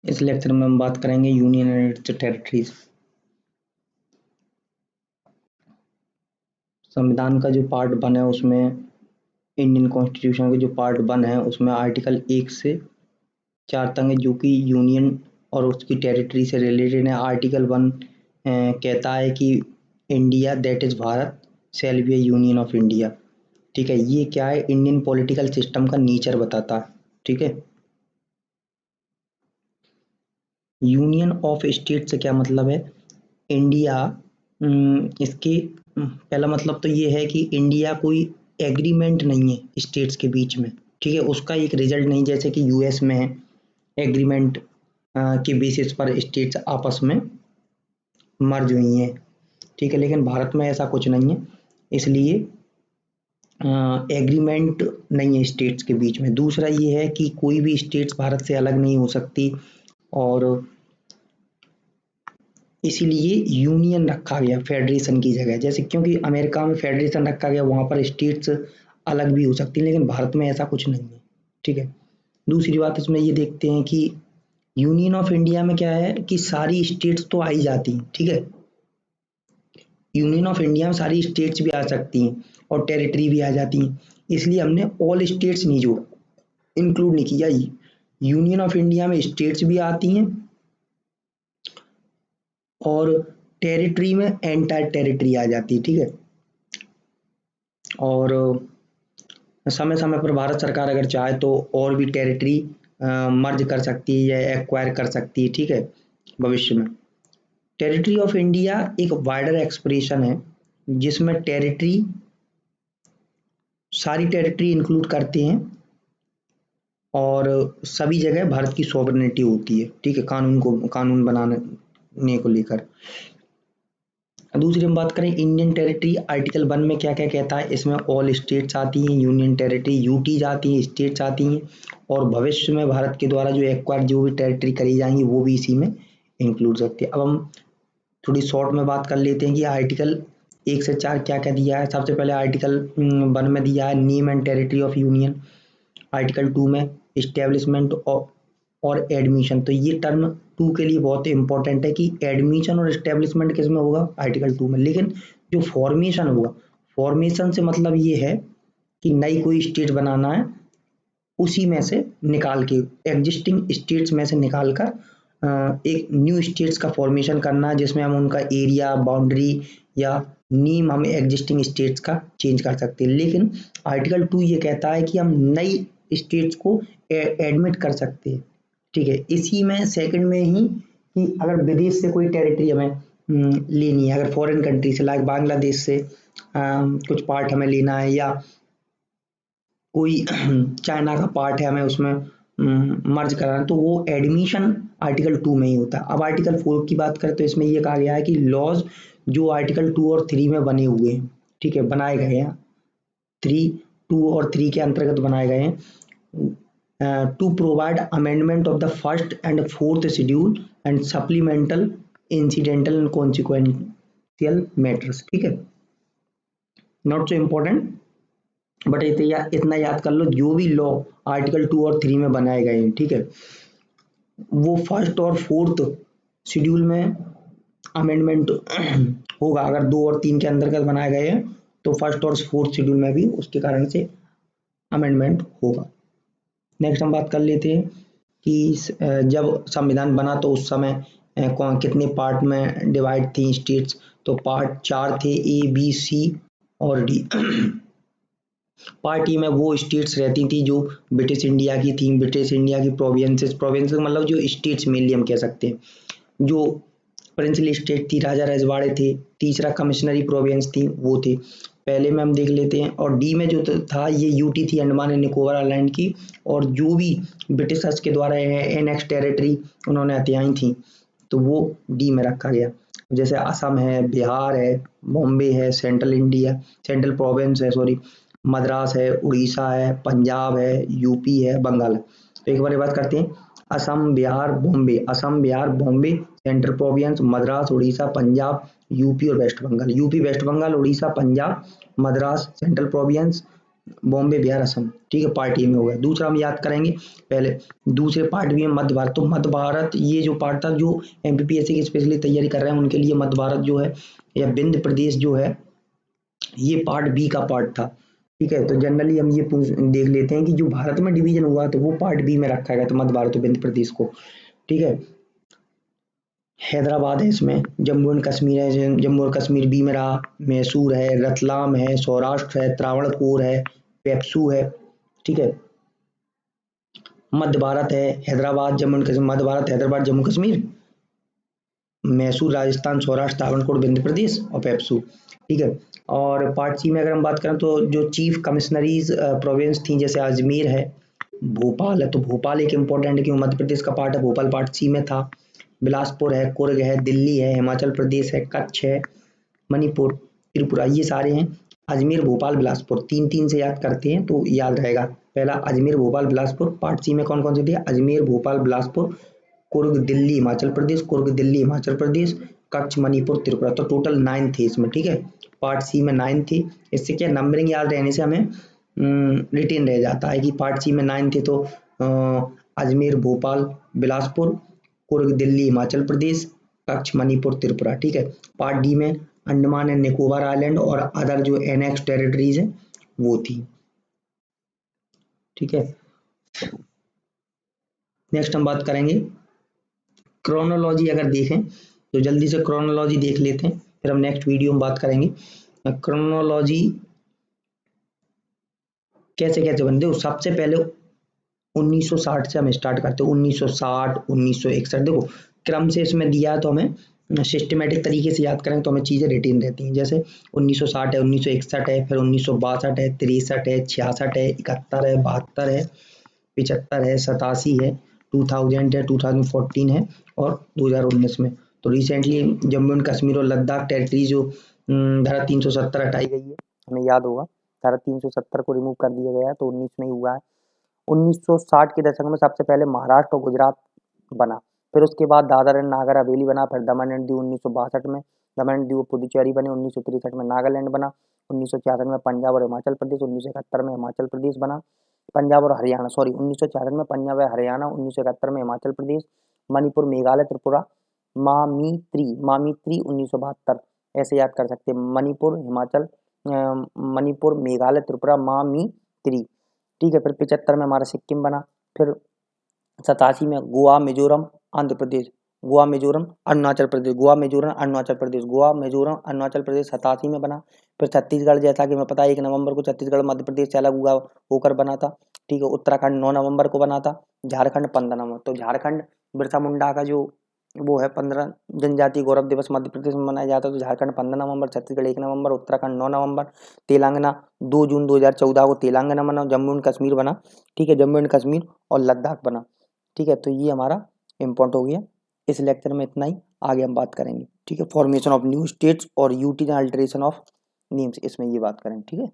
इस लेक्चर में हम बात करेंगे यूनियन एंड इट्स टेरिटरीज। संविधान का जो पार्ट 1 है उसमें इंडियन कॉन्स्टिट्यूशन का जो पार्ट 1 है उसमें आर्टिकल 1 से 4 तक है जो कि यूनियन और उसकी टेरिटरी से रिलेटेड है। आर्टिकल 1 कहता है कि India that is Bharat shall be A union of India. ठीक है, ये क्या है, इंडियन पॉलिटिकल सिस्टम का नेचर बताता है। ठीक है, यूनियन ऑफ स्टेट से क्या मतलब है, इंडिया इसके पहला मतलब तो ये है कि इंडिया कोई एग्रीमेंट नहीं है स्टेट्स के बीच में। ठीक है, उसका एक रिजल्ट नहीं, जैसे कि यूएस में है एग्रीमेंट के बेसिस पर स्टेट्स आपस में मर्ज हुई हैं। ठीक है, लेकिन भारत में ऐसा कुछ नहीं है, इसलिए एग्रीमेंट नहीं है स्टेट्स के बीच में। दूसरा ये है कि कोई भी स्टेट्स भारत से अलग नहीं हो सकती और इसीलिए यूनियन रखा गया फेडरेशन की जगह। जैसे क्योंकि अमेरिका में फेडरेशन रखा गया, वहां पर स्टेट्स अलग भी हो सकती हैं, लेकिन भारत में ऐसा कुछ नहीं है। ठीक है, दूसरी बात इसमें ये देखते हैं कि यूनियन ऑफ इंडिया में क्या है कि सारी स्टेट्स तो आई जाती हैं। ठीक है, यूनियन ऑफ इंडिया में सारी स्टेट्स भी आ सकती हैं और टेरिटरी भी आ जाती हैं, इसलिए हमने ऑल स्टेट्स नहीं जोड़ा, इंक्लूड नहीं किया। यूनियन ऑफ इंडिया में स्टेट्स भी आती हैं और टेरिटरी में एंटायर टेरिटरी आ जाती है। ठीक है, और समय समय पर भारत सरकार अगर चाहे तो और भी टेरिटरी मर्ज कर सकती है या एक्वायर कर सकती है। ठीक है, भविष्य में टेरिटरी ऑफ इंडिया एक वाइडर एक्सप्रेशन है जिसमें टेरिटरी सारी टेरिटरी इंक्लूड करते हैं और सभी जगह भारत की सॉवरेनिटी होती है। ठीक है, कानून बनाने को लेकर। दूसरी हम बात करें इंडियन टेरिटरी, आर्टिकल 1 में क्या क्या कहता है, इसमें ऑल स्टेट्स आती हैं, यूनियन टेरिटरी यूटीज आती हैं, स्टेट्स आती हैं और भविष्य में भारत के द्वारा जो एक्वायर जो भी टेरिटरी करी जाएंगी वो भी इसी में इंक्लूड सकती है। अब हम थोड़ी शॉर्ट में बात कर लेते हैं कि आर्टिकल 1 से 4 क्या क्या दिया है। सबसे पहले आर्टिकल 1 में दिया है name and territory of union. Article 2 में इस्टेब्लिशमेंट और एडमिशन। तो ये टर्म 2 के लिए बहुत इंपॉर्टेंट है कि एडमिशन और इस्टेब्लिशमेंट किस में होगा, आर्टिकल 2 में। लेकिन जो फॉर्मेशन होगा, फॉर्मेशन से मतलब ये है कि नई कोई स्टेट बनाना है, उसी में से निकाल के एग्जिस्टिंग स्टेट्स में से निकाल कर एक न्यू स्टेट्स का फॉर्मेशन करना है, जिसमें हम उनका एरिया बाउंड्री या नेम हम एग्जिस्टिंग स्टेट्स का चेंज कर सकते हैं। लेकिन आर्टिकल 2 ये कहता है कि हम नई स्टेट्स को एडमिट कर सकते हैं। ठीक है, इसी में सेकंड में ही कि अगर विदेश से कोई टेरिटरी हमें लेनी है, अगर फॉरेन कंट्री से लाइक बांग्लादेश से कुछ पार्ट हमें लेना है या कोई चाइना का पार्ट है हमें उसमें मर्ज कराना है, तो वो एडमिशन आर्टिकल 2 में ही होता है। अब आर्टिकल 4 की बात करें तो इसमें ये कहा गया है कि लॉज जो आर्टिकल 2 और 3 में बने हुए हैं, ठीक है, बनाए गए हैं, 2 और 3 के अंतर्गत बनाए गए हैं, to provide amendment of the first and fourth schedule and supplemental incidental and consequential matters. ठीक है, नॉट सो इम्पोर्टेंट, बट इतना याद कर लो, जो भी लॉ आर्टिकल 2 और 3 में बनाए गए हैं, ठीक है, वो फर्स्ट और फोर्थ शेड्यूल में अमेंडमेंट होगा। अगर 2 और 3 के अंतर्गत बनाए गए हैं तो फर्स्ट और फोर्थ शेड्यूल में भी उसके कारण से अमेंडमेंट होगा। नेक्स्ट हम बात कर लेते हैं कि जब संविधान बना तो उस समय कितने पार्ट में डिवाइड थी स्टेट्स, तो पार्ट 4 थे, ए बी सी और डी। पार्ट ई में वो स्टेट्स रहती थी जो ब्रिटिश इंडिया की थी, ब्रिटिश इंडिया की प्रोविंसेस, प्रोविंसेस मतलब जो स्टेट्स मेनली हम कह सकते हैं। जो प्रिंसली स्टेट थी, राजा रजवाड़े थे। तीसरा कमिश्नरी प्रोविंस थी, वो थे। पहले में हम देख लेते हैं, और डी में जो था ये यूटी थी, अंडमान एंड निकोबार आइलैंड की, और जो भी ब्रिटिशर्स के द्वारा एनेक्स टेरिटरी उन्होंने हथियाई थी तो वो डी में रखा गया। जैसे असम है, बिहार है, बॉम्बे है, सेंट्रल प्रोविंस है, सॉरी, मद्रास है, उड़ीसा है, पंजाब है, यूपी है, बंगाल है। तो एक बार ये बात करते हैं, Assam Bihar Bombay, Assam Bihar Bombay central province, Madras Orissa Punjab, UP और west Bengal, UP west Bengal Orissa Punjab Madras central province, Bombay Bihar Assam, ठीक है, पार्ट ए में हो गया। दूसरा हम याद करेंगे पहले, दूसरे पार्ट बी में मध्य भारत। तो मध्य भारत ये जो पार्ट था, जो एमपीपीएससी की स्पेशली तैयारी कर रहे हैं उनके लिए मध्य भारत जो है या विंध्य प्रदेश जो है ये पार्ट बी का पार्ट था, ठीक है। तो जनरली हम ये देख लेते हैं कि जो भारत में डिवीजन हुआ तो वो पार्ट बी में रखा गया, तो मध्य भारत और विंध्य प्रदेश को, ठीक है। हैदराबाद है इसमें, जम्मू एंड कश्मीर है, जम्मू और कश्मीर बी में रहा, मैसूर है, रतलाम है, सौराष्ट्र है, त्रावणकोर है, पेप्सू है, ठीक है। मध्य भारत है हैदराबाद जम्मू एंड कश्मीर, मध्य भारत हैदराबाद जम्मू कश्मीर, मैसूर राजस्थान, सौराष्ट्र त्रावणकोर विंध्य प्रदेश और पेप्सू, ठीक है। और पार्ट सी में अगर हम बात करें तो जो चीफ कमिश्नरीज प्रोविंस थी, जैसे अजमेर है, भोपाल है, तो भोपाल एक इम्पोर्टेंट है क्योंकि मध्य प्रदेश का पार्ट है, भोपाल पार्ट सी में था। बिलासपुर है, कुर्ग है, दिल्ली है, हिमाचल प्रदेश है, कच्छ है, मणिपुर, त्रिपुरा, ये सारे हैं। अजमेर भोपाल बिलासपुर, तीन तीन से याद करते हैं तो याद रहेगा। पहला अजमेर भोपाल बिलासपुर। पार्ट सी में कौन कौन से थे? अजमेर भोपाल बिलासपुर, कुर्ग दिल्ली हिमाचल प्रदेश, कुर्ग दिल्ली हिमाचल प्रदेश, कच्छ मणिपुर त्रिपुरा। तो टोटल 9 थे इसमें, ठीक है। पार्ट सी में 9 थे। इससे क्या नंबरिंग याद रहने से हमें रिटेन रह जाता है कि पार्ट सी में 9 थे, तो अजमेर भोपाल बिलासपुर, कुर्ग दिल्ली हिमाचल प्रदेश, कच्छ मणिपुर त्रिपुरा, ठीक है। पार्ट डी में अंडमान एंड निकोबार आइलैंड और अदर जो एनेक्स टेरिटरीज हैं वो थी, ठीक है। नेक्स्ट हम बात करेंगे क्रोनोलॉजी। अगर देखें तो जल्दी से क्रोनोलॉजी देख लेते हैं, फिर हम नेक्स्ट वीडियो में बात करेंगे क्रोनोलॉजी कैसे कैसे बनते हो। सबसे पहले 1960 से हम स्टार्ट करते हैं, 1960 1961, देखो क्रम से इसमें दिया है तो हमें सिस्टमेटिक तरीके से याद करें तो हमें चीज़ें रिटेन रहती हैं। जैसे 1960 है, 1961 है, फिर 1962 है, 63 है, 66 है, 71 है, 72 है, 75 है, 87 है, 2000 है, 2014 है और 2019 में। तो रिसेंटली जम्मू एंड कश्मीर और लद्दाख टेरिटरी जो धारा 370 हटाई गई है, हमें याद होगा धारा 370 को रिमूव कर दिया गया है, तो 19 में ही हुआ है। 1960 के दशक में सबसे पहले महाराष्ट्र और गुजरात बना, फिर उसके बाद दादर एंड नागर हवेली बना, फिर दमन एंड दीव 1962 में, दमन एंड दीव पुदुचेरी बने, 1963 में नागालैंड बना, 1966 में पंजाब और हिमाचल प्रदेश, 1971 में हिमाचल प्रदेश बना, पंजाब और हरियाणा, सॉरी 1966 में पंजाब और हरियाणा, 1971 में हिमाचल प्रदेश, मणिपुर मेघालय त्रिपुरा, मामीत्री 1972, ऐसे याद कर सकते हैं, मणिपुर हिमाचल मणिपुर मेघालय त्रिपुरा मामीत्री, ठीक है। फिर 75 में हमारा सिक्किम बना, फिर 87 में गोवा मिजोरम आंध्र प्रदेश, गोवा मिजोरम अरुणाचल प्रदेश, गोवा मिजोरम अरुणाचल प्रदेश, गोवा मिजोरम अरुणाचल प्रदेश 87 में बना। फिर छत्तीसगढ़, जैसा कि हमें पता है 1 नवंबर को छत्तीसगढ़ मध्य प्रदेश से अलग हुआ होकर बना था, ठीक है। उत्तराखंड 9 नवंबर को बना था, झारखंड 15 नवंबर। तो झारखंड बिरसा मुंडा का जो वो है 15 जनजातीय गौरव दिवस मध्य प्रदेश में मनाया जाता है, तो झारखंड 15 नवंबर, छत्तीसगढ़ 1 नवंबर, उत्तराखंड 9 नवंबर, तेलंगाना 2 जून 2014 को तेलंगाना बना, जम्मू एंड कश्मीर बना, ठीक है, जम्मू एंड कश्मीर और लद्दाख बना, ठीक है। तो ये हमारा इम्पोर्टेंट हो गया। इस लेक्चर में इतना ही, आगे हम बात करेंगे, ठीक है। फॉर्मेशन ऑफ न्यू स्टेट्स और UT and alteration of names, इसमें ये बात करेंगे, ठीक है।